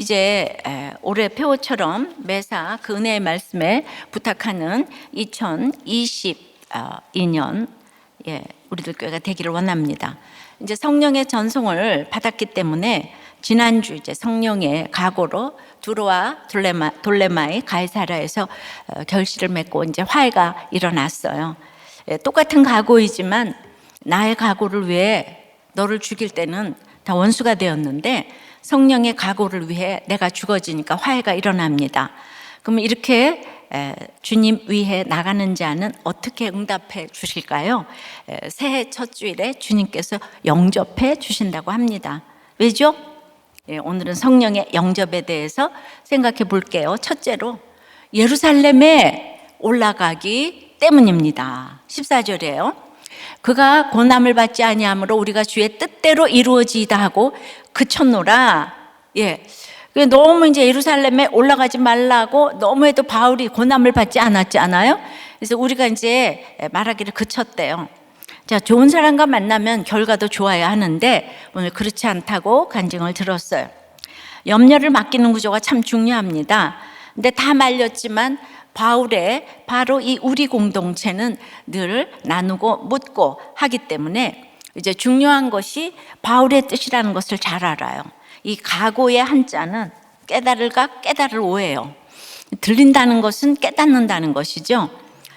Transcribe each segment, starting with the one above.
이제 올해 표처럼 매사 그 은혜의 말씀에 부탁하는 2022년 우리들 교회가 되기를 원합니다. 이제 성령의 전송을 받았기 때문에 지난주 이제 성령의 각오로 두로와 돌레마이 가이사랴에서 결실을 맺고 이제 화해가 일어났어요. 똑같은 각오이지만 나의 각오를 위해 너를 죽일 때는 다 원수가 되었는데 성령의 각오를 위해 내가 죽어지니까 화해가 일어납니다. 그러면 이렇게 주님 위해 나가는 자는 어떻게 응답해 주실까요? 새해 첫 주일에 주님께서 영접해 주신다고 합니다. 왜죠? 오늘은 성령의 영접에 대해서 생각해 볼게요. 첫째로 예루살렘에 올라가기 때문입니다. 14절이에요. 그가 고난을 받지 아니하므로 우리가 주의 뜻대로 이루어지이다 하고 그쳤노라. 너무 이제 예루살렘에 올라가지 말라고 너무해도 바울이 고난을 받지 않았잖아요. 그래서 우리가 이제 말하기를 그쳤대요. 자, 좋은 사람과 만나면 결과도 좋아야 하는데 오늘 그렇지 않다고 간증을 들었어요. 염려를 맡기는 구조가 참 중요합니다. 근데 다 말렸지만 바울의 바로 이 우리 공동체는 늘 나누고 묻고 하기 때문에 이제 중요한 것이 바울의 뜻이라는 것을 잘 알아요. 이 각오의 한자는 깨달을과 깨달을 오해요. 들린다는 것은 깨닫는다는 것이죠.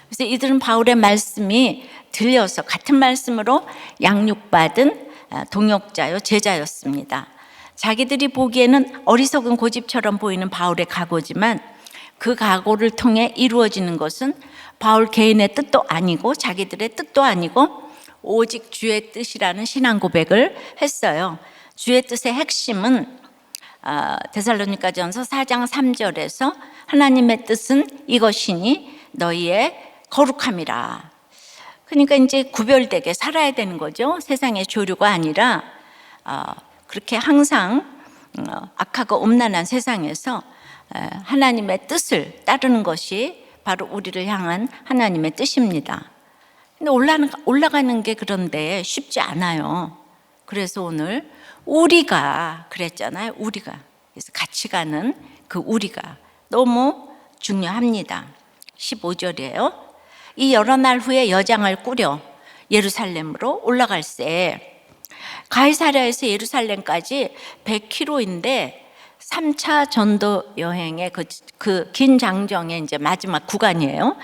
그래서 이들은 바울의 말씀이 들려서 같은 말씀으로 양육받은 동역자요, 제자였습니다. 자기들이 보기에는 어리석은 고집처럼 보이는 바울의 각오지만 그 각오를 통해 이루어지는 것은 바울 개인의 뜻도 아니고 자기들의 뜻도 아니고 오직 주의 뜻이라는 신앙 고백을 했어요. 주의 뜻의 핵심은 데살로니가전서 4장 3절에서 하나님의 뜻은 이것이니 너희의 거룩함이라. 그러니까 이제 구별되게 살아야 되는 거죠. 세상의 조류가 아니라 그렇게 항상 악하고 음란한 세상에서 하나님의 뜻을 따르는 것이 바로 우리를 향한 하나님의 뜻입니다. 근데 올라가는 게 그런데 쉽지 않아요. 그래서 오늘 우리가 그랬잖아요. 우리가. 그래서 같이 가는 그 우리가 너무 중요합니다. 15절이에요. 이 여러 날 후에 여장을 꾸려 예루살렘으로 올라갈새. 가이사랴에서 예루살렘까지 100km인데 3차 전도 여행의 그 긴 장정의 이제 마지막 구간이에요.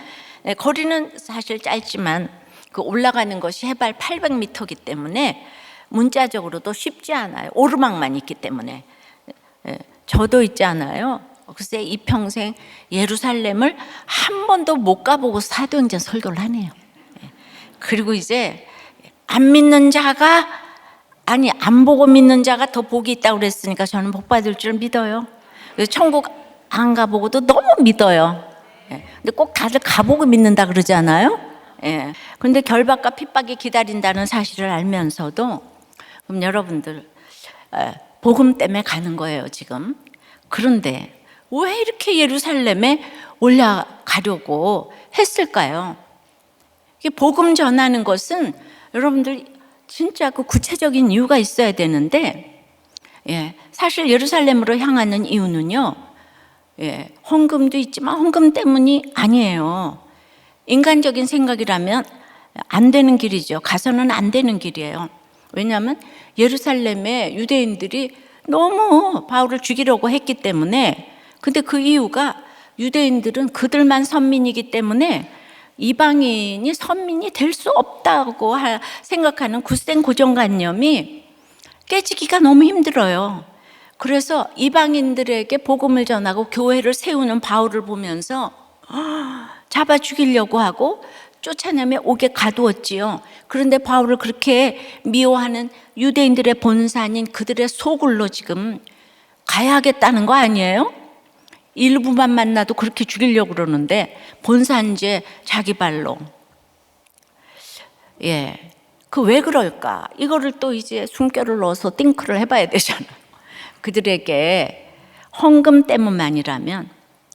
거리는 사실 짧지만 그 올라가는 것이 해발 800m이기 때문에 문자적으로도 쉽지 않아요. 오르막만 있기 때문에. 저도 있잖아요. 글쎄 이 평생 예루살렘을 한 번도 못 가보고 사도행전 설교를 하네요. 그리고 이제 안 믿는 자가 안 보고 믿는 자가 더 복이 있다고 그랬으니까 저는 복 받을 줄 믿어요. 그래서 천국 안 가보고도 너무 믿어요. 근데 꼭 다들 가보고 믿는다 그러잖아요. 그런데 결박과 핍박이 기다린다는 사실을 알면서도 그럼 여러분들 복음 때문에 가는 거예요 지금. 그런데 왜 이렇게 예루살렘에 올라가려고 했을까요? 복음 전하는 것은 여러분들 진짜 그 구체적인 이유가 있어야 되는데 사실 예루살렘으로 향하는 이유는요 헌금도 있지만 헌금 때문이 아니에요. 인간적인 생각이라면 안 되는 길이죠. 가서는 안 되는 길이에요. 왜냐하면 예루살렘에 유대인들이 너무 바울을 죽이려고 했기 때문에. 근데 그 이유가 유대인들은 그들만 선민이기 때문에 이방인이 선민이 될 수 없다고 생각하는 굳센 고정관념이 깨지기가 너무 힘들어요. 그래서 이방인들에게 복음을 전하고 교회를 세우는 바울을 보면서 잡아 죽이려고 하고 쫓아내며 옥에 가두었지요. 그런데 바울을 그렇게 미워하는 유대인들의 본산인 그들의 소굴로 지금 가야 하겠다는 거 아니에요? 일부만 만나도 그렇게 죽이려고 그러는데 본산제 자기 발로. 그 왜 그럴까? 이거를 또 이제 숨결을 넣어서 띵크를 해봐야 되잖아요. 그들에게 헌금 때문만이라면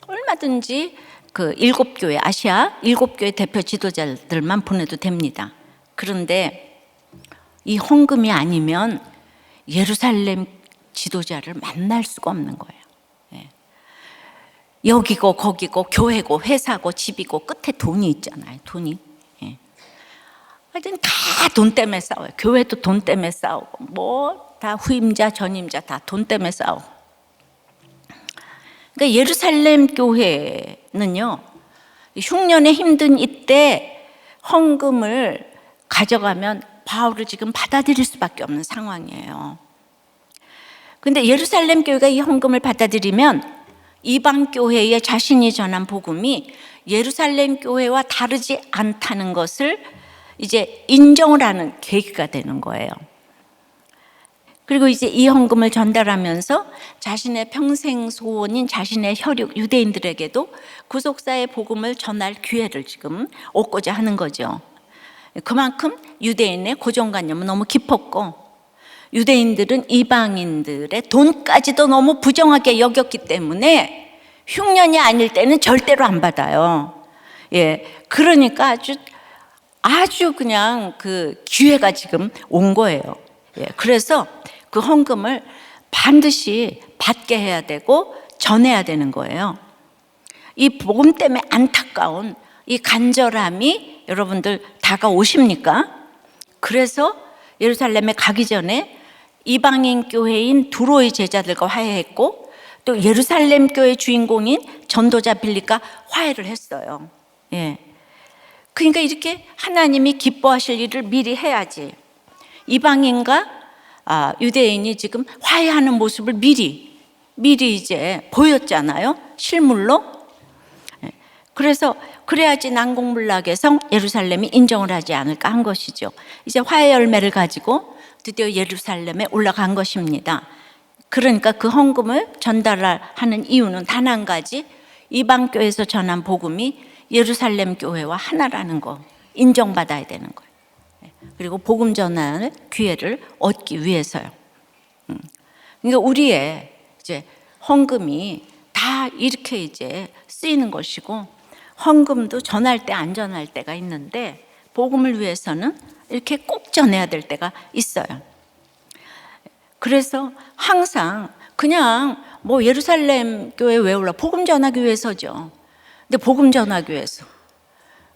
얼마든지 그 7교회, 아시아 7교회 대표 지도자들만 보내도 됩니다. 그런데 이 헌금이 아니면 예루살렘 지도자를 만날 수가 없는 거예요. 여기고 거기고 교회고 회사고 집이고 끝에 돈이 있잖아요. 돈이. 예. 하여튼 다 돈 때문에 싸워요. 교회도 돈 때문에 싸우고 뭐 다 후임자 전임자 다 돈 때문에 싸우고. 그러니까 예루살렘 교회는요, 흉년에 힘든 이때 헌금을 가져가면 바울을 지금 받아들일 수밖에 없는 상황이에요. 근데 예루살렘 교회가 이 헌금을 받아들이면 이방 교회에 자신이 전한 복음이 예루살렘 교회와 다르지 않다는 것을 이제 인정을 하는 계기가 되는 거예요. 그리고 이제 이 헌금을 전달하면서 자신의 평생 소원인 자신의 혈육 유대인들에게도 구속사의 복음을 전할 기회를 지금 얻고자 하는 거죠. 그만큼 유대인의 고정관념은 너무 깊었고 유대인들은 이방인들의 돈까지도 너무 부정하게 여겼기 때문에 흉년이 아닐 때는 절대로 안 받아요. 예, 그러니까 아주 그냥 그 기회가 지금 온 거예요. 예, 그래서 그 헌금을 반드시 받게 해야 되고 전해야 되는 거예요. 이 복음 때문에 안타까운 이 간절함이 여러분들 다가오십니까? 그래서 예루살렘에 가기 전에 이방인 교회인 두로의 제자들과 화해했고 또 예루살렘 교회 주인공인 전도자 빌립과 화해를 했어요. 예. 그러니까 이렇게 하나님이 기뻐하실 일을 미리 해야지. 이방인과 유대인이 지금 화해하는 모습을 미리 이제 보였잖아요. 실물로. 그래서 그래야지 난공불락에서 예루살렘이 인정을 하지 않을까 한 것이죠. 이제 화해 열매를 가지고 드디어 예루살렘에 올라간 것입니다. 그러니까 그 헌금을 전달하는 이유는 단 한 가지, 이방 교회에서 전한 복음이 예루살렘 교회와 하나라는 거 인정받아야 되는 거예요. 그리고 복음 전할 기회를 얻기 위해서요. 그러니까 우리의 이제 헌금이 다 이렇게 이제 쓰이는 것이고 헌금도 전할 때 안 전할 때가 있는데 복음을 위해서는 이렇게 꼭 전해야 될 때가 있어요. 그래서 항상 그냥 뭐 예루살렘 교회 왜 올라 복음 전하기 위해서죠. 근데 복음 전하기 위해서.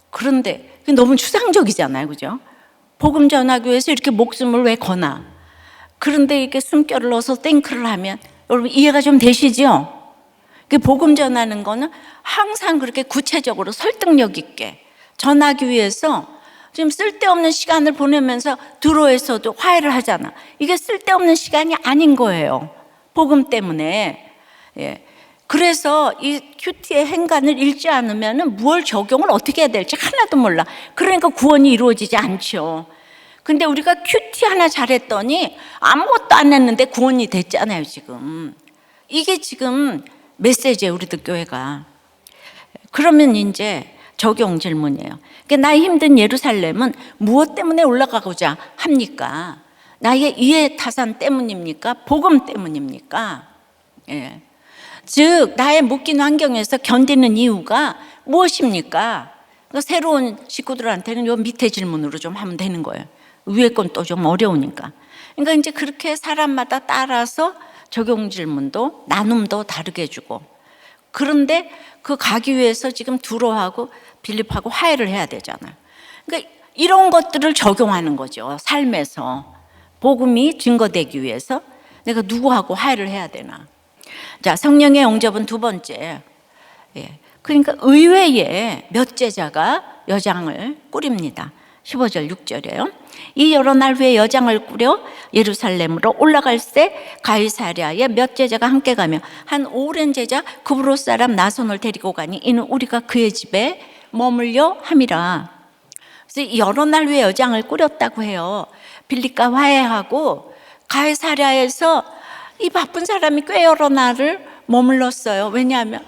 그런데 너무 추상적이잖아요, 그죠? 복음 전하기 위해서 이렇게 목숨을 왜 거나? 그런데 이렇게 숨결을 넣어서 땡크를 하면 여러분 이해가 좀 되시죠? 복음 전하는 거는 항상 그렇게 구체적으로 설득력 있게 전하기 위해서 지금 쓸데없는 시간을 보내면서 두로에서도 화해를 하잖아. 이게 쓸데없는 시간이 아닌 거예요. 복음 때문에. 예. 그래서 이 큐티의 행간을 읽지 않으면 무엇 적용을 어떻게 해야 될지 하나도 몰라. 그러니까 구원이 이루어지지 않죠. 근데 우리가 큐티 하나 잘했더니 아무것도 안 했는데 구원이 됐잖아요, 지금. 이게 지금 메시지예요, 우리들 교회가. 그러면 이제 적용 질문이에요. 그러니까 나의 힘든 예루살렘은 무엇 때문에 올라가고자 합니까? 나의 이해타산 때문입니까? 복음 때문입니까? 예. 즉 나의 묶인 환경에서 견디는 이유가 무엇입니까? 그러니까 새로운 식구들한테는 요 밑에 질문으로 좀 하면 되는 거예요. 위에 건 또 좀 어려우니까. 그러니까 이제 그렇게 사람마다 따라서 적용 질문도 나눔도 다르게 해주고, 그런데 그 가기 위해서 지금 두로하고 빌립하고 화해를 해야 되잖아요. 그러니까 이런 것들을 적용하는 거죠. 삶에서 복음이 증거되기 위해서 내가 누구하고 화해를 해야 되나. 자, 성령의 영접은 두 번째. 예. 그러니까 의외에 몇 제자가 여장을 꾸립니다. 15절 6절이에요. 이 여러 날 후에 여장을 꾸려 예루살렘으로 올라갈 때 가이사랴에 몇 제자가 함께 가며 한 오랜 제자 구브로 사람 나손을 데리고 가니 이는 우리가 그의 집에 머물려 함이라. 그래서 여러 날 후에 여장을 꾸렸다고 해요. 빌립과 화해하고 가이사랴에서 이 바쁜 사람이 꽤 여러 날을 머물렀어요. 왜냐하면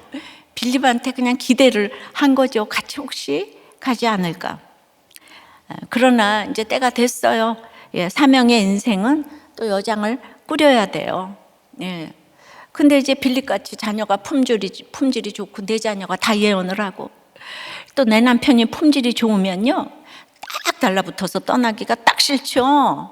빌립한테 그냥 기대를 한 거죠. 같이 혹시 가지 않을까. 그러나 이제 때가 됐어요. 예, 사명의 인생은 또 여장을 꾸려야 돼요. 예. 근데 이제 빌립같이 자녀가 품질이 좋고 내 자녀가 다 예언을 하고 또 내 남편이 품질이 좋으면요 딱 달라붙어서 떠나기가 딱 싫죠.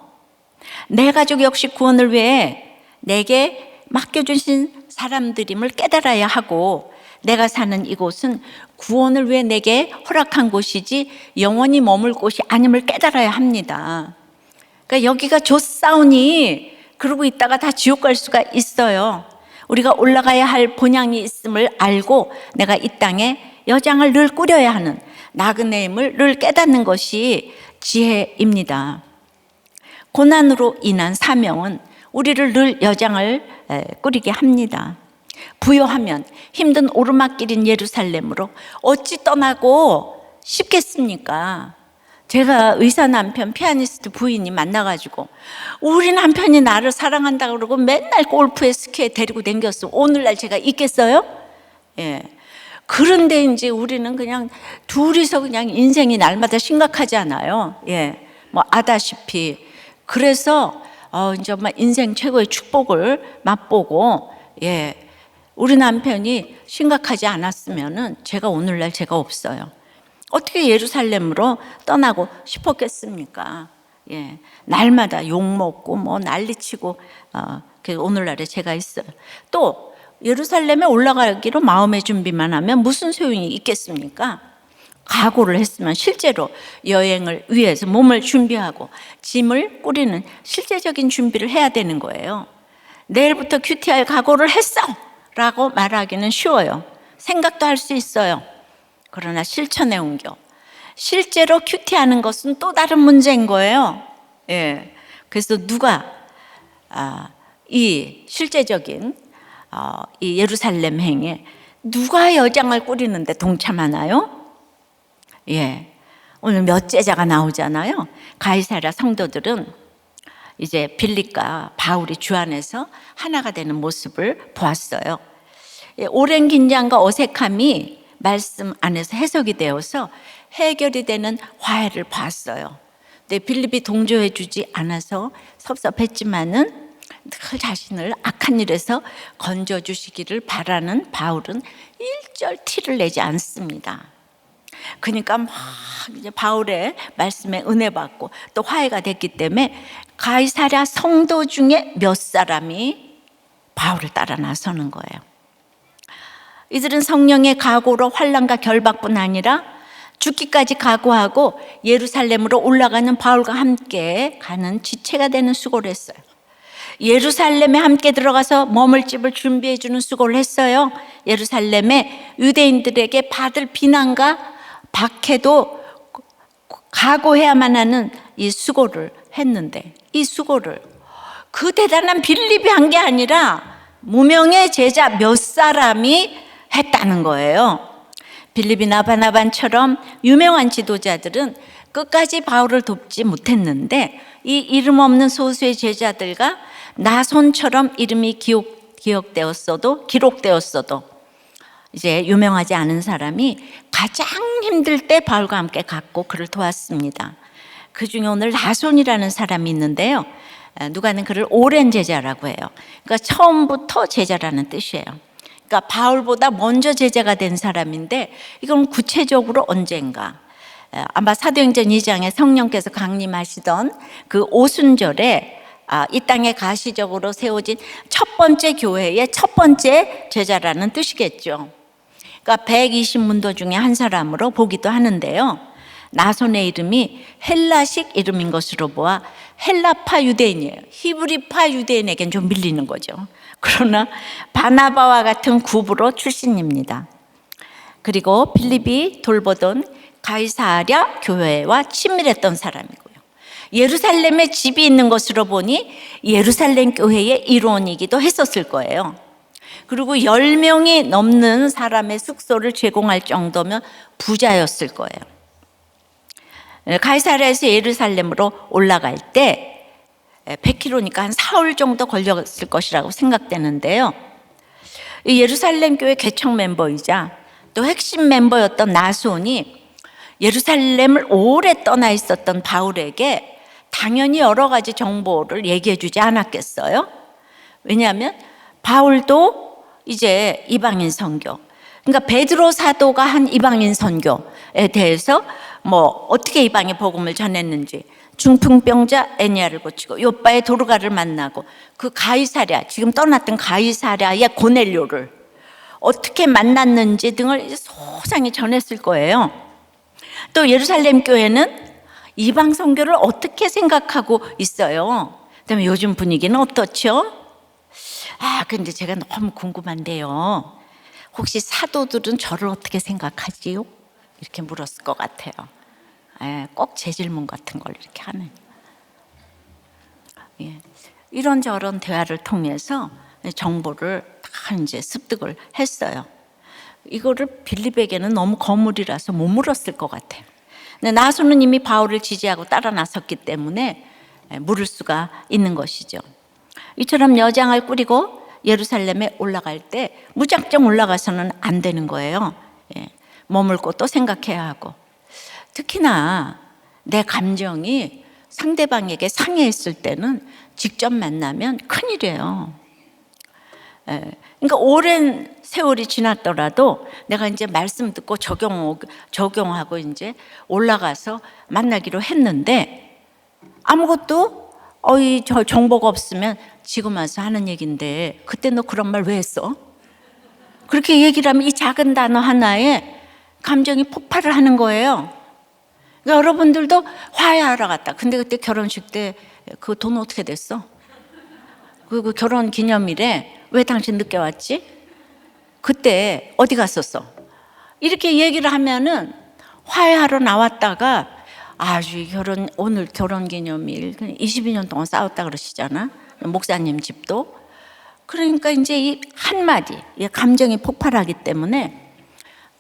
내 가족 역시 구원을 위해 내게 맡겨주신 사람들임을 깨달아야 하고 내가 사는 이곳은 구원을 위해 내게 허락한 곳이지 영원히 머물 곳이 아님을 깨달아야 합니다. 그러니까 여기가 좋사오니 그러고 있다가 다 지옥 갈 수가 있어요. 우리가 올라가야 할 본향이 있음을 알고 내가 이 땅에 여장을 늘 꾸려야 하는 나그네임을 늘 깨닫는 것이 지혜입니다. 고난으로 인한 사명은 우리를 늘 여장을 꾸리게 합니다. 부요하면 힘든 오르막길인 예루살렘으로 어찌 떠나고 싶겠습니까? 제가 의사 남편 피아니스트 부인이 만나가지고 우리 남편이 나를 사랑한다고 그러고 맨날 골프에 스키에 데리고 다녔어. 오늘날 제가 있겠어요? 예. 그런데 이제 우리는 그냥 둘이서 그냥 인생이 날마다 심각하지 않아요. 예. 뭐 아다시피. 그래서 이제 정말 인생 최고의 축복을 맛보고, 예. 우리 남편이 심각하지 않았으면은 제가 오늘날 제가 없어요. 어떻게 예루살렘으로 떠나고 싶었겠습니까? 예, 날마다 욕 먹고 뭐 난리치고 오늘날에 제가 있어요. 또 예루살렘에 올라가기로 마음의 준비만 하면 무슨 소용이 있겠습니까? 각오를 했으면 실제로 여행을 위해서 몸을 준비하고 짐을 꾸리는 실제적인 준비를 해야 되는 거예요. 내일부터 큐티할 각오를 했어! 라고 말하기는 쉬워요. 생각도 할 수 있어요. 그러나 실천에 옮겨 실제로 큐티하는 것은 또 다른 문제인 거예요. 예. 그래서 누가 이 실제적인 이 예루살렘 행에 누가 여장을 꾸리는데 동참하나요? 예. 오늘 몇 제자가 나오잖아요. 가이사랴 성도들은 이제 빌립과 바울이 주 안에서 하나가 되는 모습을 보았어요. 예, 오랜 긴장과 어색함이 말씀 안에서 해석이 되어서 해결이 되는 화해를 봤어요. 근데 빌립이 동조해 주지 않아서 섭섭했지만은 늘 자신을 악한 일에서 건져 주시기를 바라는 바울은 일절 티를 내지 않습니다. 그러니까 막 이제 바울의 말씀에 은혜 받고 또 화해가 됐기 때문에 가이사랴 성도 중에 몇 사람이 바울을 따라 나서는 거예요. 이들은 성령의 각오로 환난과 결박뿐 아니라 죽기까지 각오하고 예루살렘으로 올라가는 바울과 함께 가는 지체가 되는 수고를 했어요. 예루살렘에 함께 들어가서 머물 집을 준비해 주는 수고를 했어요. 예루살렘에 유대인들에게 받을 비난과 박해도 각오해야만 하는 이 수고를 했는데, 이 수고를 그 대단한 빌립이 한 게 아니라 무명의 제자 몇 사람이 했다는 거예요. 빌립이나 바나바처럼 유명한 지도자들은 끝까지 바울을 돕지 못했는데 이 이름 없는 소수의 제자들과 나손처럼 이름이 기록되었어도 이제 유명하지 않은 사람이 가장 힘들 때 바울과 함께 갔고 그를 도왔습니다. 그 중에 오늘 나손이라는 사람이 있는데요. 누가는 그를 오랜 제자라고 해요. 그러니까 처음부터 제자라는 뜻이에요. 그러니까 바울보다 먼저 제자가 된 사람인데 이건 구체적으로 언젠가 아마 사도행전 2장에 성령께서 강림하시던 그 오순절에 이 땅에 가시적으로 세워진 첫 번째 교회의 첫 번째 제자라는 뜻이겠죠. 그러니까 120문도 중에 한 사람으로 보기도 하는데요. 나손의 이름이 헬라식 이름인 것으로 보아 헬라파 유대인이에요. 히브리파 유대인에겐 좀 밀리는 거죠. 그러나 바나바와 같은 구브로 출신입니다. 그리고 빌립이 돌보던 가이사랴 교회와 친밀했던 사람이고요. 예루살렘에 집이 있는 것으로 보니 예루살렘 교회의 일원이기도 했었을 거예요. 그리고 10명이 넘는 사람의 숙소를 제공할 정도면 부자였을 거예요. 가이사랴에서 예루살렘으로 올라갈 때 100km니까 한 사흘 정도 걸렸을 것이라고 생각되는데요. 예루살렘 교회 개척 멤버이자 또 핵심 멤버였던 나손이 예루살렘을 오래 떠나 있었던 바울에게 당연히 여러 가지 정보를 얘기해 주지 않았겠어요? 왜냐하면 바울도 이제 이방인 선교, 그러니까 베드로 사도가 한 이방인 선교에 대해서 뭐 어떻게 이방의 복음을 전했는지, 중풍병자 애니아를 고치고 요바의 도르가를 만나고 그 가이사랴, 지금 떠났던 가이사랴의 고넬료를 어떻게 만났는지 등을 소상히 전했을 거예요. 또 예루살렘 교회는 이방 선교를 어떻게 생각하고 있어요? 그다음에 요즘 분위기는 어떻죠? 근데 제가 너무 궁금한데요. 혹시 사도들은 저를 어떻게 생각하지요? 이렇게 물었을 것 같아요. 꼭 제 질문 같은 걸 이렇게 하는. 이런저런 대화를 통해서 정보를 다 이제 습득을 했어요. 이거를 빌립에게는 너무 거물이라서 못 물었을 것 같아요. 근데 나소는 이미 바울을 지지하고 따라 나섰기 때문에 물을 수가 있는 것이죠. 이처럼 여장을 꾸리고 예루살렘에 올라갈 때 무작정 올라가서는 안 되는 거예요. 머물 곳도 생각해야 하고, 특히나 내 감정이 상대방에게 상해했을 때는 직접 만나면 큰일이에요. 그러니까 오랜 세월이 지났더라도 내가 이제 말씀 듣고 적용하고 이제 올라가서 만나기로 했는데 아무것도 저 정보가 없으면 지금 와서 하는 얘기인데 그때 너 그런 말 왜 했어? 그렇게 얘기를 하면 이 작은 단어 하나에 감정이 폭발을 하는 거예요. 그러니까 여러분들도 화해하러 갔다. 근데 그때 결혼식 때 그 돈 어떻게 됐어? 그 결혼 기념일에 왜 당신 늦게 왔지? 그때 어디 갔었어? 이렇게 얘기를 하면은 화해하러 나왔다가 아주 오늘 결혼 기념일 22년 동안 싸웠다 그러시잖아. 목사님 집도. 그러니까 이제 이 한마디 감정이 폭발하기 때문에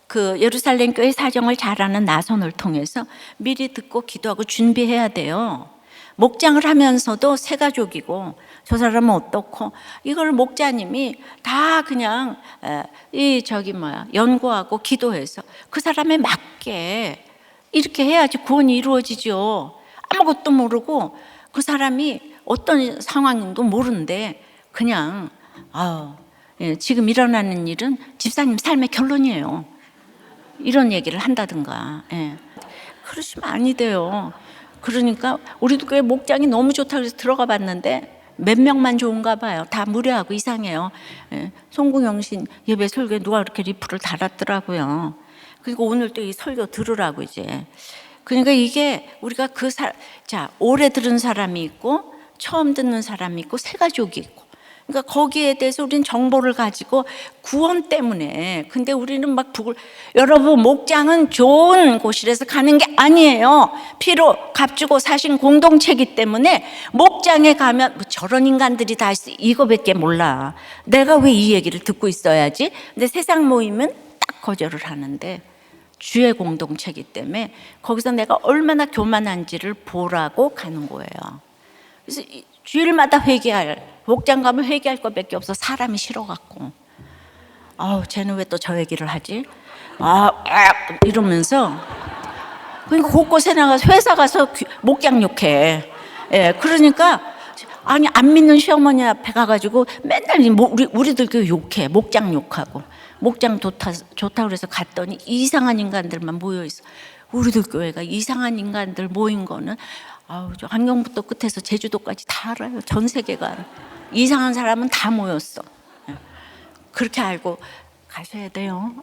그 예루살렘 교회 사정을 잘 아는 나손을 통해서 미리 듣고 기도하고 준비해야 돼요. 목장을 하면서도 새 가족이고 저 사람은 어떻고 이걸 목자님이 다 그냥 연구하고 기도해서 그 사람에 맞게 이렇게 해야지 구원이 이루어지죠. 아무것도 모르고 그 사람이 어떤 상황인도 모르는데 그냥 지금 일어나는 일은 집사님 삶의 결론이에요. 이런 얘기를 한다든가. 그러시면 아니 돼요. 그러니까 우리도 교회 목장이 너무 좋다고 해서 들어가 봤는데 몇 명만 좋은가 봐요. 다 무례하고 이상해요. 송궁영신 예배 설교에 누가 그렇게 리플을 달았더라고요. 그리고 오늘 또 이 설교 들으라고 이제. 그러니까 이게 우리가 오래 들은 사람이 있고 처음 듣는 사람이 있고 새 가족이 있고, 그러니까 거기에 대해서 우리는 정보를 가지고 구원 때문에. 근데 우리는 여러분 목장은 좋은 곳이라서 가는 게 아니에요. 피로 값주고 사신 공동체이기 때문에 목장에 가면 저런 인간들이 다 있어 이거밖에 몰라. 내가 왜 이 얘기를 듣고 있어야지. 근데 세상 모임은 딱 거절을 하는데 주의 공동체이기 때문에 거기서 내가 얼마나 교만한지를 보라고 가는 거예요. 그래서 주일마다 목장 가면 회개할 것밖에 없어. 사람이 싫어갖고 쟤는 왜 또 저 얘기를 하지? 이러면서 그러니까 곳곳에 나가서 회사 가서 목장 욕해. 그러니까 안 믿는 시어머니 앞에 가가지고 맨날 우리들 그 욕해. 목장 욕하고 목장 좋다 그래서 갔더니 이상한 인간들만 모여 있어. 우리들 교회가 이상한 인간들 모인 거는 저 안경부터 끝에서 제주도까지 다 알아요. 전 세계가 알아. 이상한 사람은 다 모였어. 그렇게 알고 가셔야 돼요.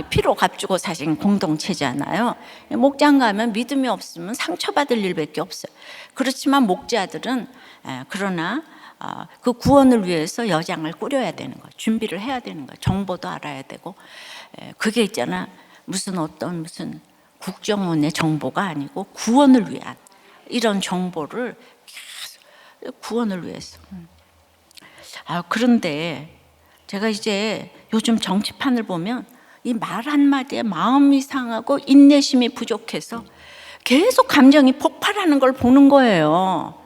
피로 값주고 사신 공동체잖아요. 목장 가면 믿음이 없으면 상처받을 일밖에 없어요. 그렇지만 목자들은 그러나 그 구원을 위해서 여장을 꾸려야 되는 거예요. 준비를 해야 되는 거예요. 정보도 알아야 되고. 그게 있잖아. 무슨 국정원의 정보가 아니고 구원을 위한 이런 정보를 계속 구원을 위해서. 그런데 제가 이제 요즘 정치판을 보면 이 말 한마디에 마음이 상하고 인내심이 부족해서 계속 감정이 폭발하는 걸 보는 거예요.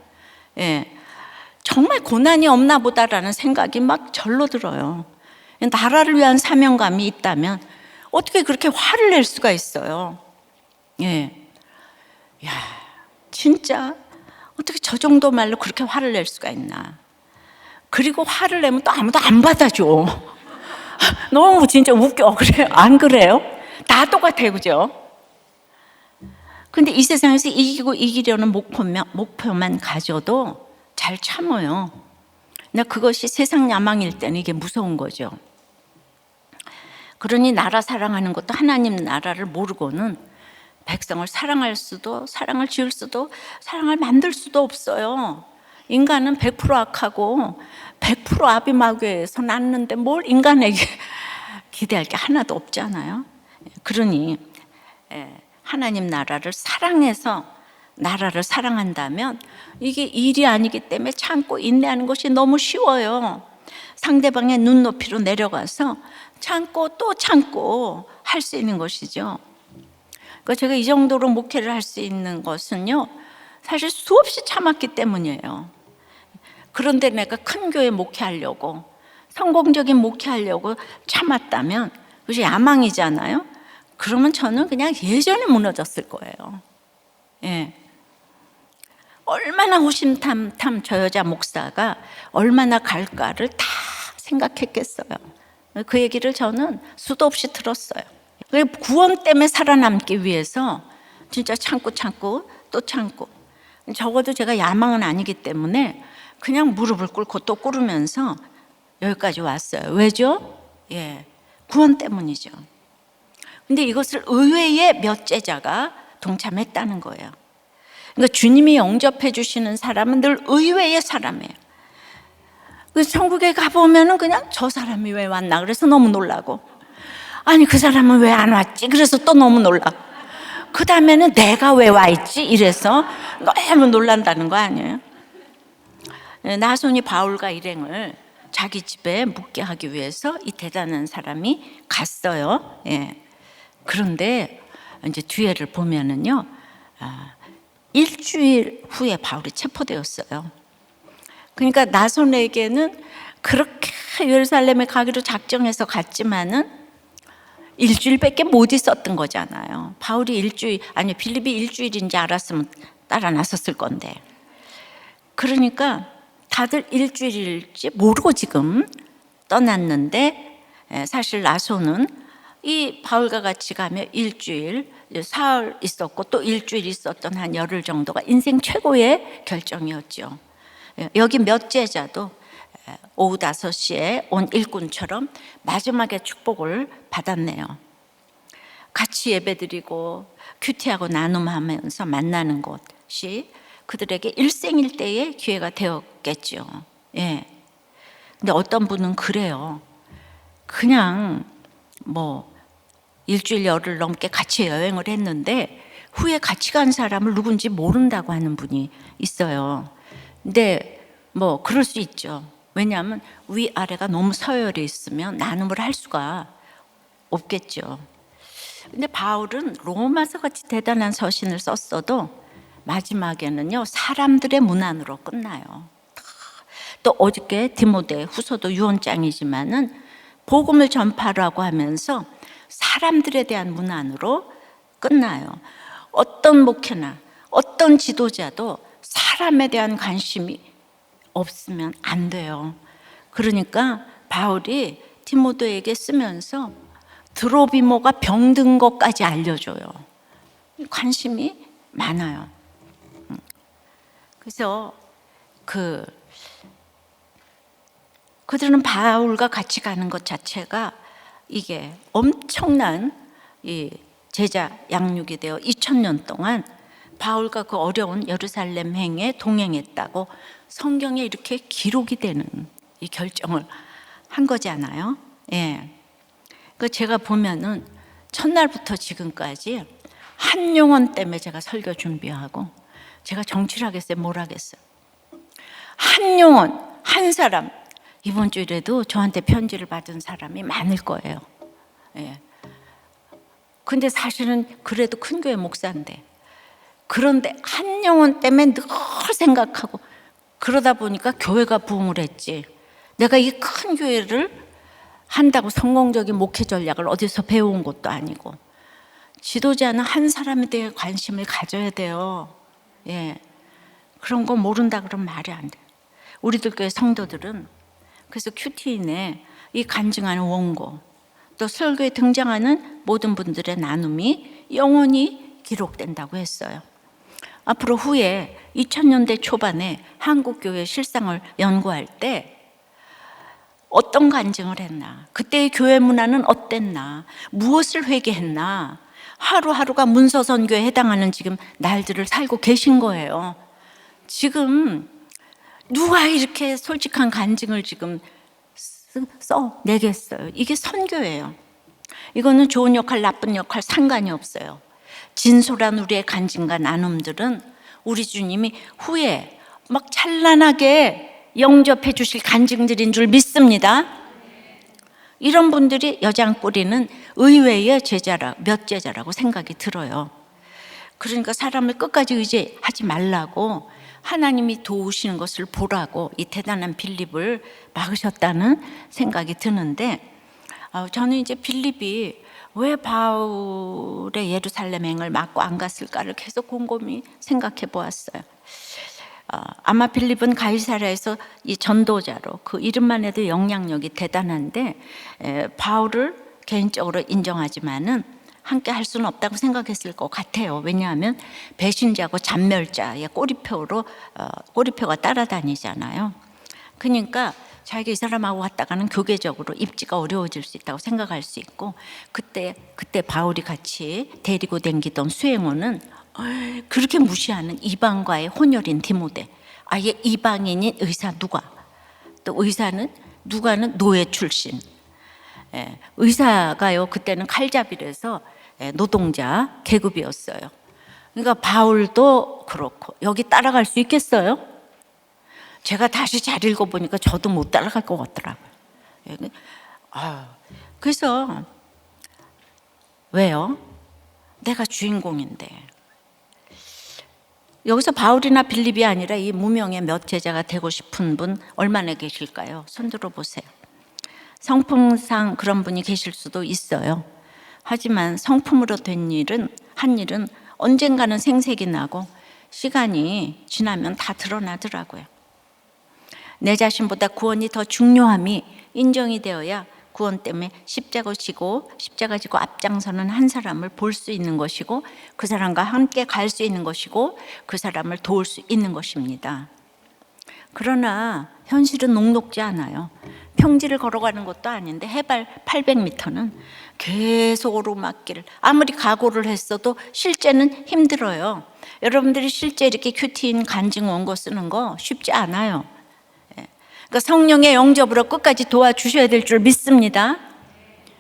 정말 고난이 없나 보다라는 생각이 막 절로 들어요. 나라를 위한 사명감이 있다면 어떻게 그렇게 화를 낼 수가 있어요? 진짜 어떻게 저 정도 말로 그렇게 화를 낼 수가 있나? 그리고 화를 내면 또 아무도 안 받아줘. 너무 진짜 웃겨. 그래요? 안 그래요? 다 똑같아요, 그죠? 근데 이 세상에서 이기려는 목표만 가져도 잘 참아요. 근데 그것이 세상 야망일 때는 이게 무서운 거죠. 그러니 나라 사랑하는 것도 하나님 나라를 모르고는 백성을 사랑할 수도, 사랑을 지을 수도, 사랑을 만들 수도 없어요. 인간은 100% 악하고 100% 아비마귀에서 났는데 뭘 인간에게 기대할 게 하나도 없잖아요. 그러니 하나님 나라를 사랑해서 나라를 사랑한다면 이게 일이 아니기 때문에 참고 인내하는 것이 너무 쉬워요. 상대방의 눈높이로 내려가서 참고 또 참고 할 수 있는 것이죠. 그러니까 제가 이 정도로 목회를 할 수 있는 것은요, 사실 수없이 참았기 때문이에요. 그런데 내가 큰 교회 목회하려고, 성공적인 목회하려고 참았다면 그것이 야망이잖아요. 그러면 저는 그냥 예전에 무너졌을 거예요. 예. 얼마나 호심탐탐 저 여자 목사가 얼마나 갈까를 다 생각했겠어요. 그 얘기를 저는 수도 없이 들었어요. 구원 때문에 살아남기 위해서 진짜 참고 또 참고, 적어도 제가 야망은 아니기 때문에 그냥 무릎을 꿇고 또 꿇으면서 여기까지 왔어요. 왜죠? 예, 구원 때문이죠. 근데 이것을 의외의 몇 제자가 동참했다는 거예요. 그러니까 주님이 영접해 주시는 사람은 늘 의외의 사람이에요. 그래서 천국에 가보면은 그냥 저 사람이 왜 왔나 그래서 너무 놀라고, 아니 그 사람은 왜 안 왔지 그래서 또 너무 놀라고, 그 다음에는 내가 왜 와 있지 이래서 너무 놀란다는 거 아니에요? 나손이 바울과 일행을 자기 집에 묵게 하기 위해서 이 대단한 사람이 갔어요. 예. 그런데 이제 뒤에를 보면은요, 일주일 후에 바울이 체포되었어요. 그러니까 나손에게는 그렇게 예루살렘에 가기로 작정해서 갔지만은 일주일밖에 못 있었던 거잖아요. 바울이 빌립이 일주일인지 알았으면 따라 나섰을 건데. 그러니까 다들 일주일일지 모르고 지금 떠났는데, 사실 나손은 이 바울과 같이 가면 일주일, 사흘 있었고 또 일주일 있었던 한 열흘 정도가 인생 최고의 결정이었죠. 여기 몇 제자도 오후 5시에 온 일꾼처럼 마지막에 축복을 받았네요. 같이 예배드리고 큐티하고 나눔하면서 만나는 것이 그들에게 일생일대의 기회가 되었겠죠. 예. 근데 어떤 분은 그래요. 그냥 뭐 일주일 열흘 넘게 같이 여행을 했는데 후에 같이 간 사람을 누군지 모른다고 하는 분이 있어요. 근데 뭐 그럴 수 있죠. 왜냐하면 위아래가 너무 서열해 있으면 나눔을 할 수가 없겠죠. 근데 바울은 로마서 같이 대단한 서신을 썼어도 마지막에는요, 사람들의 문안으로 끝나요. 또 어저께 디모데 후서도 유언장이지만은 복음을 전파라고 하면서 사람들에 대한 문안으로 끝나요. 어떤 목회나 어떤 지도자도 사람에 대한 관심이 없으면 안 돼요. 그러니까 바울이 디모데에게 쓰면서 드로비모가 병든 것까지 알려줘요. 관심이 많아요. 그래서 그들은 바울과 같이 가는 것 자체가 이게 엄청난 이 제자 양육이 되어 2000년 동안 바울과 그 어려운 예루살렘 행에 동행했다고 성경에 이렇게 기록이 되는 이 결정을 한 거잖아요. 예. 그 제가 보면은 첫날부터 지금까지 한 영혼 때문에 제가 설교 준비하고, 제가 정치를 하겠어요, 뭘 하겠어요. 한 영혼, 한 사람, 이번 주일에도 저한테 편지를 받은 사람이 많을 거예요. 예. 근데 사실은 그래도 큰 교회 목사인데, 그런데 한 영혼 때문에 늘 생각하고 그러다 보니까 교회가 부흥을 했지, 내가 이 큰 교회를 한다고 성공적인 목회 전략을 어디서 배워온 것도 아니고. 지도자는 한 사람에 대해 관심을 가져야 돼요. 예. 그런 거 모른다 그러면 말이 안 돼요. 우리들 교회 성도들은 그래서 큐티인에 이 간증하는 원고, 또 설교에 등장하는 모든 분들의 나눔이 영원히 기록된다고 했어요. 앞으로 후에 2000년대 초반에 한국교회 실상을 연구할 때 어떤 간증을 했나, 그때의 교회 문화는 어땠나, 무엇을 회개했나, 하루하루가 문서 선교에 해당하는 지금 날들을 살고 계신 거예요. 지금 누가 이렇게 솔직한 간증을 지금 써내겠어요? 이게 선교예요. 이거는 좋은 역할, 나쁜 역할 상관이 없어요. 진솔한 우리의 간증과 나눔들은 우리 주님이 후에 막 찬란하게 영접해 주실 간증들인 줄 믿습니다. 이런 분들이 여장뿌리는 의외의 제자라, 몇 제자라고 생각이 들어요. 그러니까 사람을 끝까지 의지하지 말라고, 하나님이 도우시는 것을 보라고 이 대단한 빌립을 막으셨다는 생각이 드는데, 저는 이제 빌립이 왜 바울의 예루살렘행을 막고 안 갔을까를 계속 곰곰이 생각해 보았어요. 아마 빌립은 가이사랴에서 이 전도자로, 그 이름만 해도 영향력이 대단한데, 바울을 개인적으로 인정하지만은 함께 할 수는 없다고 생각했을 것 같아요. 왜냐하면 배신자고 잔멸자의 꼬리표가 따라다니잖아요. 그러니까 자기가 이 사람하고 왔다가는 교계적으로 입지가 어려워질 수 있다고 생각할 수 있고, 그때 바울이 같이 데리고 댕기던 수행원은 그렇게 무시하는 이방과의 혼혈인 디모데, 아예 이방인인 의사 누가, 또 의사는 누가는 노예 출신, 의사가요 그때는 칼잡이라서 노동자 계급이었어요. 그러니까 바울도 그렇고, 여기 따라갈 수 있겠어요? 제가 다시 잘 읽어보니까 저도 못 따라갈 것 같더라고요. 그래서 왜요? 내가 주인공인데. 여기서 바울이나 빌립이 아니라 이 무명의 몇 제자가 되고 싶은 분 얼마나 계실까요? 손 들어보세요. 성품상 그런 분이 계실 수도 있어요. 하지만 성품으로 한 일은 언젠가는 생색이 나고 시간이 지나면 다 드러나더라고요. 내 자신보다 구원이 더 중요함이 인정이 되어야 구원 때문에 십자가 지고 앞장서는 한 사람을 볼 수 있는 것이고, 그 사람과 함께 갈 수 있는 것이고, 그 사람을 도울 수 있는 것입니다. 그러나 현실은 녹록지 않아요. 평지를 걸어가는 것도 아닌데 해발 800m는 계속 오르막길, 아무리 각오를 했어도 실제는 힘들어요. 여러분들이 실제 이렇게 큐티인 간증 원고 쓰는 거 쉽지 않아요. 그러니까 성령의 영접으로 끝까지 도와주셔야 될 줄 믿습니다.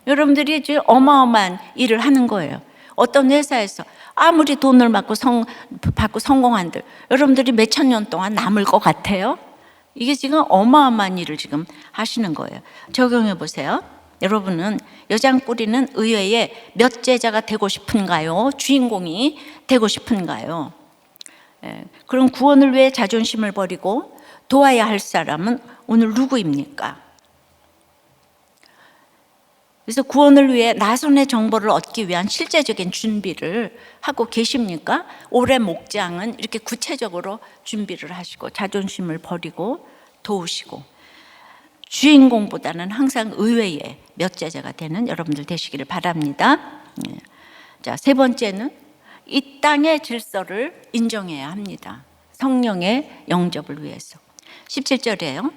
여러분들이 지금 어마어마한 일을 하는 거예요. 어떤 회사에서 아무리 돈을 받고 성공한들, 여러분들이 몇천 년 동안 남을 것 같아요? 이게 지금 어마어마한 일을 지금 하시는 거예요. 적용해 보세요. 여러분은 여장 뿌리는 의회의 몇 제자가 되고 싶은가요? 주인공이 되고 싶은가요? 그럼 구원을 위해 자존심을 버리고 도와야 할 사람은 오늘 누구입니까? 그래서 구원을 위해 나선의 정보를 얻기 위한 실제적인 준비를 하고 계십니까? 올해 목장은 이렇게 구체적으로 준비를 하시고 자존심을 버리고 도우시고, 주인공보다는 항상 의외의 몇 제자가 되는 여러분들 되시기를 바랍니다. 자, 세 번째는 이 땅의 질서를 인정해야 합니다. 성령의 영접을 위해서. 17절이에요.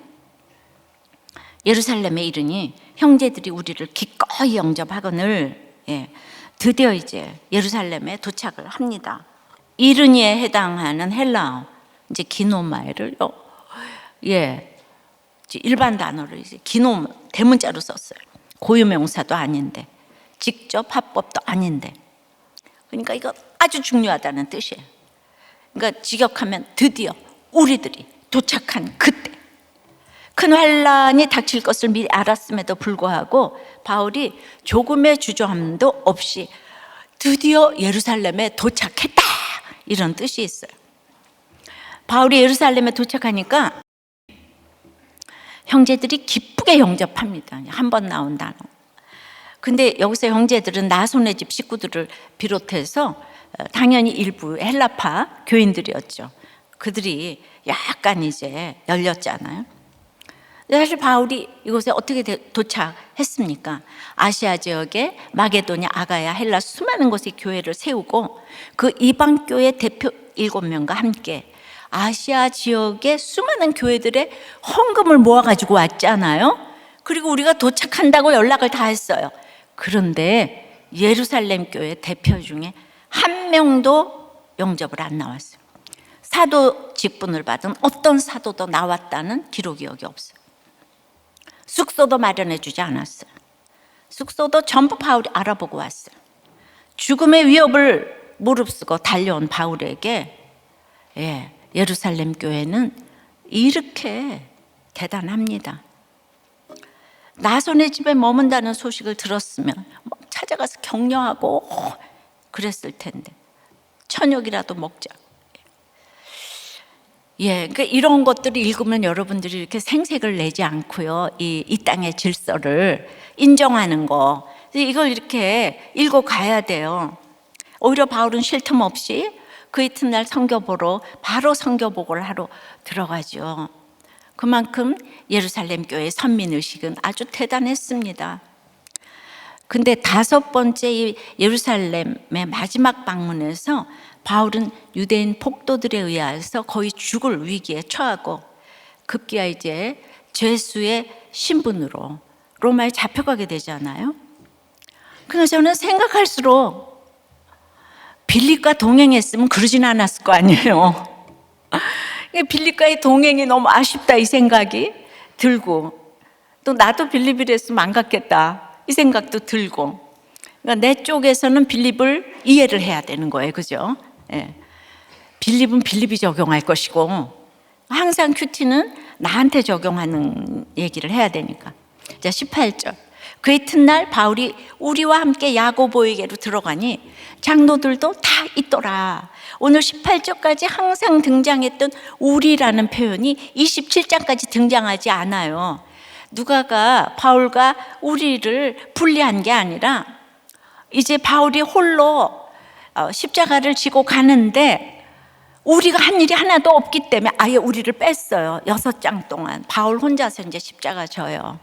예루살렘에 이르니 형제들이 우리를 기꺼이 영접하거늘, 드디어 이제 예루살렘에 도착을 합니다. 이르니에 해당하는 헬라어 이제 기노마이를 일반 단어를 이제 기노 대문자로 썼어요. 고유명사도 아닌데, 직접 합법도 아닌데, 그러니까 이거 아주 중요하다는 뜻이에요. 그러니까 직역하면 드디어 우리들이 도착한 그때, 큰 환란이 닥칠 것을 미리 알았음에도 불구하고 바울이 조금의 주저함도 없이 드디어 예루살렘에 도착했다, 이런 뜻이 있어요. 바울이 예루살렘에 도착하니까 형제들이 기쁘게 영접합니다. 한 번 나온 단어. 근데 여기서 형제들은 나손의 집 식구들을 비롯해서 당연히 일부 헬라파 교인들이었죠. 그들이 약간 이제 열렸잖아요. 사실 바울이 이곳에 어떻게 도착했습니까? 아시아 지역에 마게도냐, 아가야, 헬라 수많은 곳에 교회를 세우고 그 이방 교회 대표 7명과 함께 아시아 지역의 수많은 교회들의 헌금을 모아가지고 왔잖아요. 그리고 우리가 도착한다고 연락을 다 했어요. 그런데 예루살렘 교회 대표 중에 한 명도 영접을 안 나왔어요. 사도 직분을 받은 어떤 사도도 나왔다는 기록이 여기 없어요. 숙소도 마련해 주지 않았어요. 숙소도 전부 바울이 알아보고 왔어요. 죽음의 위협을 무릅쓰고 달려온 바울에게 예루살렘 교회는 이렇게 대단합니다. 나손의 집에 머문다는 소식을 들었으면 찾아가서 격려하고 그랬을 텐데 저녁이라도 먹자. 그러니까 이런 것들을 읽으면 여러분들이 이렇게 생색을 내지 않고요, 이 땅의 질서를 인정하는 거, 이걸 이렇게 읽고 가야 돼요. 오히려 바울은 쉴 틈 없이 그 이튿날 선교보러 바로 선교복을 하러 들어가죠. 그만큼 예루살렘 교회의 선민의식은 아주 대단했습니다. 근데 5번째 이 예루살렘의 마지막 방문에서 바울은 유대인 폭도들에 의해서 거의 죽을 위기에 처하고 급기야 이제 죄수의 신분으로 로마에 잡혀가게 되잖아요. 그래서 저는 생각할수록 빌립과 동행했으면 그러진 않았을 거 아니에요. 빌립과의 동행이 너무 아쉽다 이 생각이 들고, 또 나도 빌립이랬으면 안 갔겠다 이 생각도 들고, 그러니까 내 쪽에서는 빌립을 이해를 해야 되는 거예요. 그죠? 빌립은 빌립이 적용할 것이고 항상 큐티는 나한테 적용하는 얘기를 해야 되니까. 자, 18절. 그 이튿날 바울이 우리와 함께 야고보에게로 들어가니 장로들도 다 있더라. 오늘 18절까지 항상 등장했던 우리라는 표현이 27장까지 등장하지 않아요. 누가가 바울과 우리를 분리한 게 아니라 이제 바울이 홀로 십자가를 지고 가는데 우리가 한 일이 하나도 없기 때문에 아예 우리를 뺐어요. 6장 동안 바울 혼자서 이제 십자가 져요.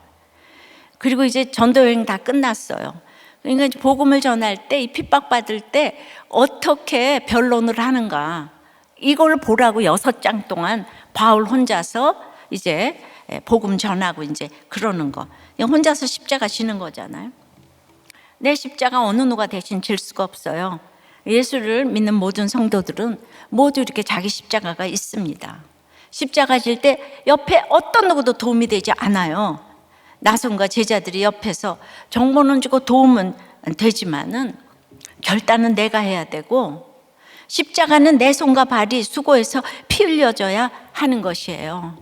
그리고 이제 전도 여행 다 끝났어요. 그러니까 복음을 전할 때, 이 핍박받을 때 어떻게 변론을 하는가, 이걸 보라고 6장 동안 바울 혼자서 이제 복음 전하고 이제 그러는 거. 혼자서 십자가 지는 거잖아요. 내 십자가 어느 누가 대신 질 수가 없어요. 예수를 믿는 모든 성도들은 모두 이렇게 자기 십자가가 있습니다. 십자가 질 때 옆에 어떤 누구도 도움이 되지 않아요. 나손과 제자들이 옆에서 정보는 주고 도움은 되지만은 결단은 내가 해야 되고, 십자가는 내 손과 발이 수고해서 피 흘려져야 하는 것이에요.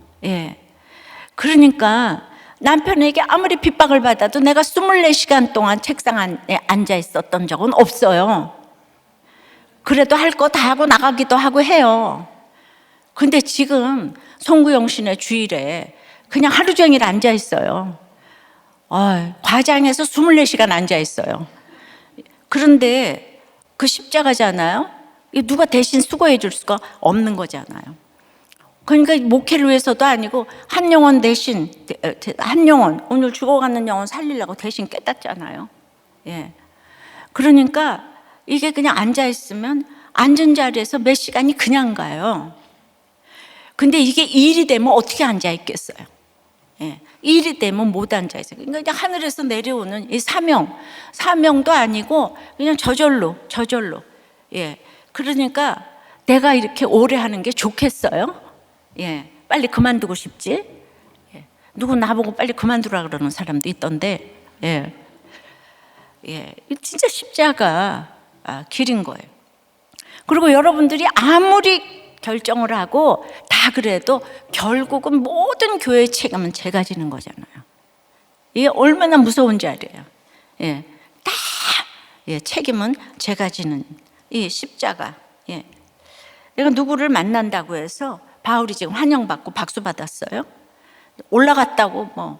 그러니까 남편에게 아무리 핍박을 받아도 내가 24시간 동안 책상 안에 앉아 있었던 적은 없어요. 그래도 할 거 다 하고 나가기도 하고 해요. 근데 지금 송구영 씨네 주일에 그냥 하루 종일 앉아 있어요. 과장해서 24시간 앉아 있어요. 그런데 그 십자가잖아요. 누가 대신 수고해 줄 수가 없는 거잖아요. 그러니까 목회를 위해서도 아니고 한 영혼 대신, 한 영혼, 오늘 죽어가는 영혼 살리려고 대신 깨닫잖아요. 그러니까 이게 그냥 앉아 있으면 앉은 자리에서 몇 시간이 그냥 가요. 근데 이게 일이 되면 어떻게 앉아 있겠어요? 일이 되면 못 앉아 있어요. 그러니까 그냥 하늘에서 내려오는 이 사명도 아니고 그냥 저절로. 그러니까 내가 이렇게 오래 하는 게 좋겠어요? 빨리 그만두고 싶지? 누구 나보고 빨리 그만두라 그러는 사람도 있던데, 진짜 십자가 길인 거예요. 그리고 여러분들이 아무리 결정을 하고 다 그래도 결국은 모든 교회의 책임은 제가 지는 거잖아요. 이게 얼마나 무서운 자리예요. 다 책임은 제가 지는 이 십자가. 내가 누구를 만난다고 해서 바울이 지금 환영받고 박수 받았어요. 올라갔다고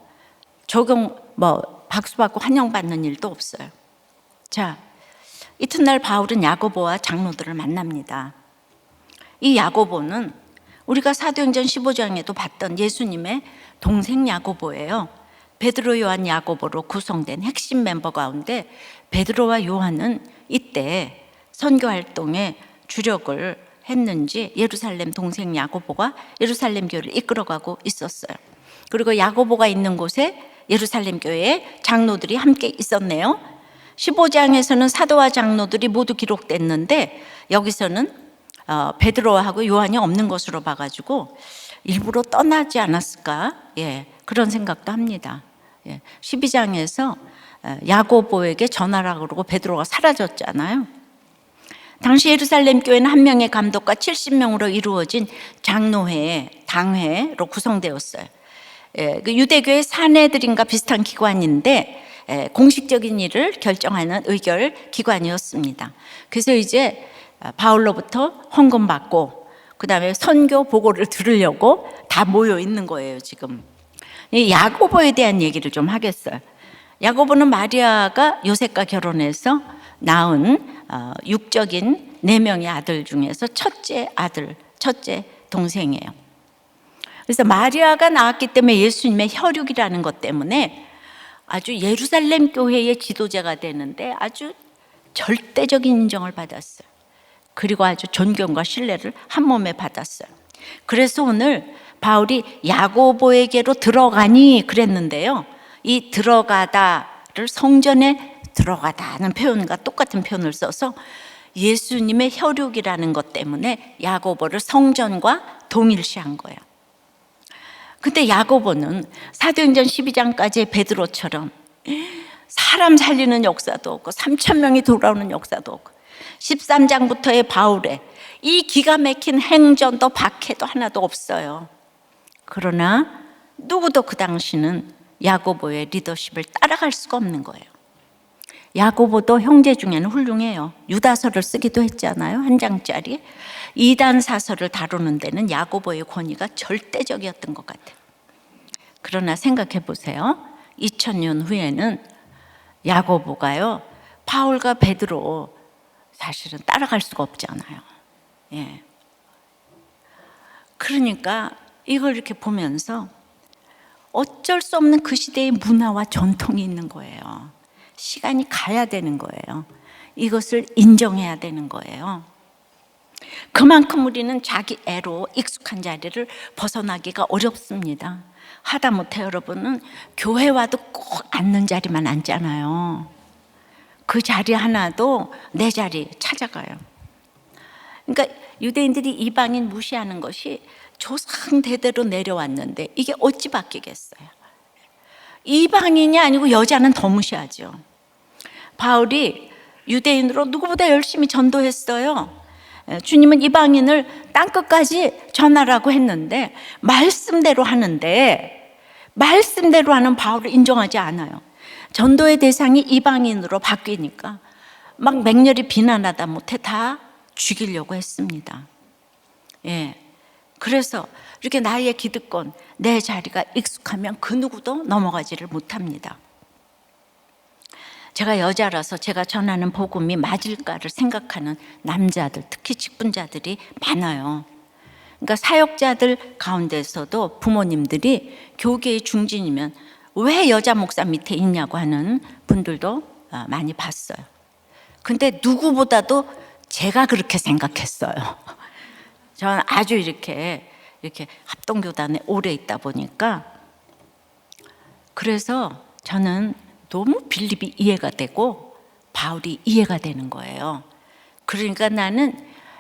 박수 받고 환영받는 일도 없어요. 자, 이튿날 바울은 야고보와 장로들을 만납니다. 이 야고보는 우리가 사도행전 15장에도 봤던 예수님의 동생 야고보예요. 베드로, 요한, 야고보로 구성된 핵심 멤버 가운데 베드로와 요한은 이때 선교 활동에 주력을 했는지 예루살렘 동생 야고보가 예루살렘 교회를 이끌어가고 있었어요. 그리고 야고보가 있는 곳에 예루살렘 교회에 장로들이 함께 있었네요. 15장에서는 사도와 장로들이 모두 기록됐는데 여기서는 베드로하고 요한이 없는 것으로 봐가지고 일부러 떠나지 않았을까? 그런 생각도 합니다. 12장에서 야고보에게 전하라고 그러고 베드로가 사라졌잖아요. 당시 예루살렘 교회는 한 명의 감독과 70명으로 이루어진 장로회, 당회로 구성되었어요. 그 유대교의 사내들인가 비슷한 기관인데 공식적인 일을 결정하는 의결 기관이었습니다. 그래서 이제 바울로부터 헌금 받고 그다음에 선교 보고를 들으려고 다 모여 있는 거예요, 지금. 이 야고보에 대한 얘기를 좀 하겠어요. 야고보는 마리아가 요셉과 결혼해서 낳은 육적인 4명의 아들 중에서 첫째 아들, 첫째 동생이에요. 그래서 마리아가 낳았기 때문에 예수님의 혈육이라는 것 때문에 아주 예루살렘 교회의 지도자가 되는데 아주 절대적인 인정을 받았어요. 그리고 아주 존경과 신뢰를 한 몸에 받았어요. 그래서 오늘 바울이 야고보에게로 들어가니 그랬는데요. 이 들어가다를 성전에 들어가다는 표현과 똑같은 표현을 써서 예수님의 혈육이라는 것 때문에 야고보를 성전과 동일시한 거예요. 근데 야고보는 사도행전 12장까지의 베드로처럼 사람 살리는 역사도 없고 3,000명이 돌아오는 역사도 없고 13장부터의 바울의 이 기가 막힌 행전도 박해도 하나도 없어요. 그러나 누구도 그 당시는 야고보의 리더십을 따라갈 수가 없는 거예요. 야고보도 형제 중에는 훌륭해요. 유다서를 쓰기도 했잖아요. 1장짜리. 이단 사서를 다루는 데는 야고보의 권위가 절대적이었던 것 같아요. 그러나 생각해 보세요. 2000년 후에는 야고보가요, 바울과 베드로 사실은 따라갈 수가 없잖아요. 그러니까 이걸 이렇게 보면서 어쩔 수 없는 그 시대의 문화와 전통이 있는 거예요. 시간이 가야 되는 거예요. 이것을 인정해야 되는 거예요. 그만큼 우리는 자기 애로 익숙한 자리를 벗어나기가 어렵습니다. 하다못해 여러분은 교회 와도 꼭 앉는 자리만 앉잖아요. 그 자리 하나도 내 자리 찾아가요. 그러니까 유대인들이 이방인 무시하는 것이 조상 대대로 내려왔는데 이게 어찌 바뀌겠어요? 이방인이 아니고 여자는 더 무시하죠. 바울이 유대인으로 누구보다 열심히 전도했어요. 주님은 이방인을 땅끝까지 전하라고 했는데 말씀대로 하는데 말씀대로 하는 바울을 인정하지 않아요. 전도의 대상이 이방인으로 바뀌니까 막 맹렬히 비난하다 못해 다 죽이려고 했습니다. 그래서 이렇게 나의 기득권, 내 자리가 익숙하면 그 누구도 넘어가지를 못합니다. 제가 여자라서 제가 전하는 복음이 맞을까를 생각하는 남자들, 특히 직분자들이 많아요. 그러니까 사역자들 가운데서도 부모님들이 교계의 중진이면 왜 여자 목사 밑에 있냐고 하는 분들도 많이 봤어요. 근데 누구보다도 제가 그렇게 생각했어요. 저는 아주 이렇게 합동교단에 오래 있다 보니까 그래서 저는 너무 빌립이 이해가 되고 바울이 이해가 되는 거예요. 그러니까 나는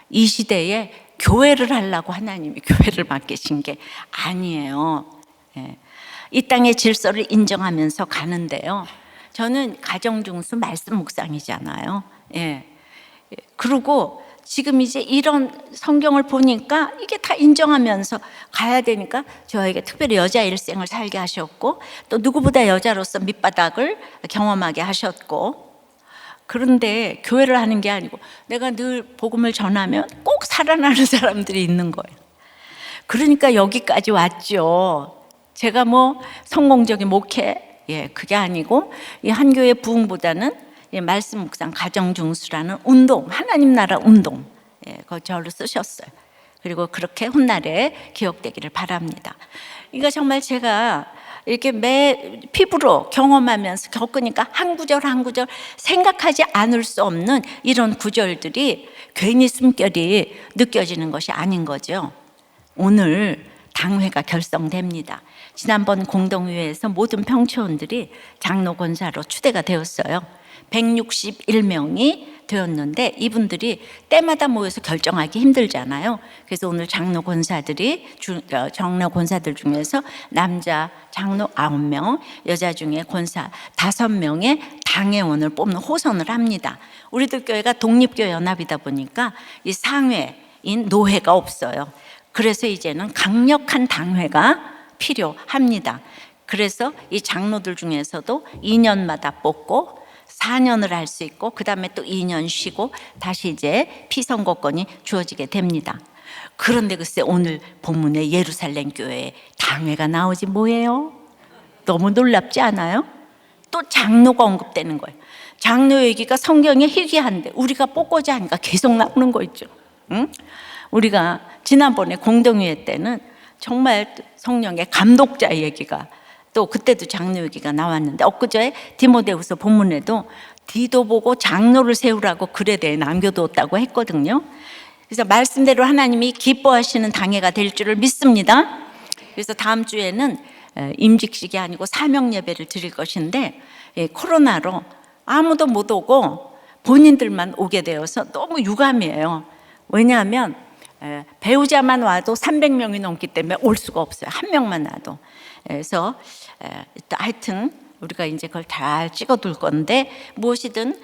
이 시대에 교회를 하려고 하나님이 교회를 맡기신 게 아니에요. 이 땅의 질서를 인정하면서 가는데요. 저는 가정중수 말씀 묵상이잖아요. 그리고 지금 이제 이런 성경을 보니까 이게 다 인정하면서 가야 되니까 저에게 특별히 여자 일생을 살게 하셨고 또 누구보다 여자로서 밑바닥을 경험하게 하셨고 그런데 교회를 하는 게 아니고 내가 늘 복음을 전하면 꼭 살아나는 사람들이 있는 거예요. 그러니까 여기까지 왔죠. 제가 뭐 성공적인 목회 그게 아니고 이 한 교회 부흥보다는 말씀 묵상 가정중수라는 운동, 하나님 나라 운동 그거 저를 쓰셨어요. 그리고 그렇게 훗날에 기억되기를 바랍니다. 그러니까 정말 제가 이렇게 매 피부로 경험하면서 겪으니까 한 구절 한 구절 생각하지 않을 수 없는 이런 구절들이 괜히 숨결이 느껴지는 것이 아닌 거죠. 오늘 당회가 결성됩니다. 지난번 공동회의에서 모든 평초원들이 장로 권사로 추대가 되었어요. 161명이 되었는데 이분들이 때마다 모여서 결정하기 힘들잖아요. 그래서 오늘 장로 권사들 중에서 남자 장로 9명, 여자 중에 권사 5명의 당회원을 뽑는 호선을 합니다. 우리들 교회가 독립교회 연합이다 보니까 이 상회인 노회가 없어요. 그래서 이제는 강력한 당회가 필요합니다. 그래서 이 장로들 중에서도 2년마다 뽑고 4년을 할 수 있고 그 다음에 또 2년 쉬고 다시 이제 피선거권이 주어지게 됩니다. 그런데 글쎄 오늘 본문에 예루살렘 교회에 당회가 나오지 뭐예요? 너무 놀랍지 않아요? 또 장로가 언급되는 거예요. 장로 얘기가 성경에 희귀한데 우리가 뽑고자 하니까 계속 나오는 거 있죠. 응? 우리가 지난번에 공동회의 때는 정말 성령의 감독자 얘기가 또 그때도 장로 얘기가 나왔는데 엊그제 디모데후서 본문에도 디도 보고 장로를 세우라고 글에 대해 남겨두었다고 했거든요. 그래서 말씀대로 하나님이 기뻐하시는 당회가 될 줄을 믿습니다. 그래서 다음 주에는 임직식이 아니고 사명 예배를 드릴 것인데 코로나로 아무도 못 오고 본인들만 오게 되어서 너무 유감이에요. 왜냐하면 배우자만 와도 300명이 넘기 때문에 올 수가 없어요. 한 명만 와도. 그래서 하여튼 우리가 이제 그걸 잘 찍어둘 건데 무엇이든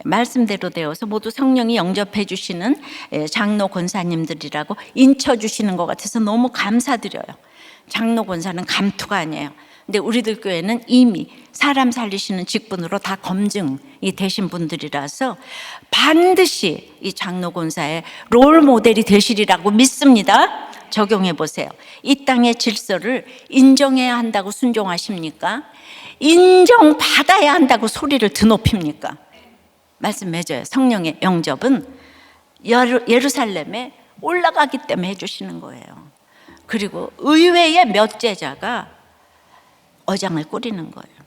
말씀대로 되어서 모두 성령이 영접해 주시는 장로 권사님들이라고 인쳐 주시는 것 같아서 너무 감사드려요. 장로 권사는 감투가 아니에요. 근데 우리들 교회는 이미 사람 살리시는 직분으로 다 검증이 되신 분들이라서 반드시 이 장로 권사의 롤 모델이 되시리라고 믿습니다. 적용해 보세요. 이 땅의 질서를 인정해야 한다고 순종하십니까? 인정받아야 한다고 소리를 드높입니까? 말씀 맺어요. 성령의 영접은 예루살렘에 올라가기 때문에 해주시는 거예요. 그리고 의외의 몇 제자가 어장을 꾸리는 거예요.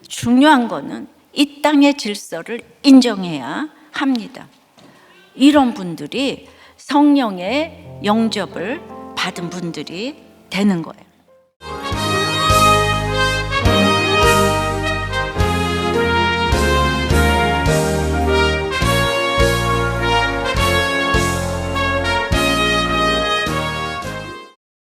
중요한 거는 이 땅의 질서를 인정해야 합니다. 이런 분들이 성령의 영접을 받은 분들이 되는 거예요.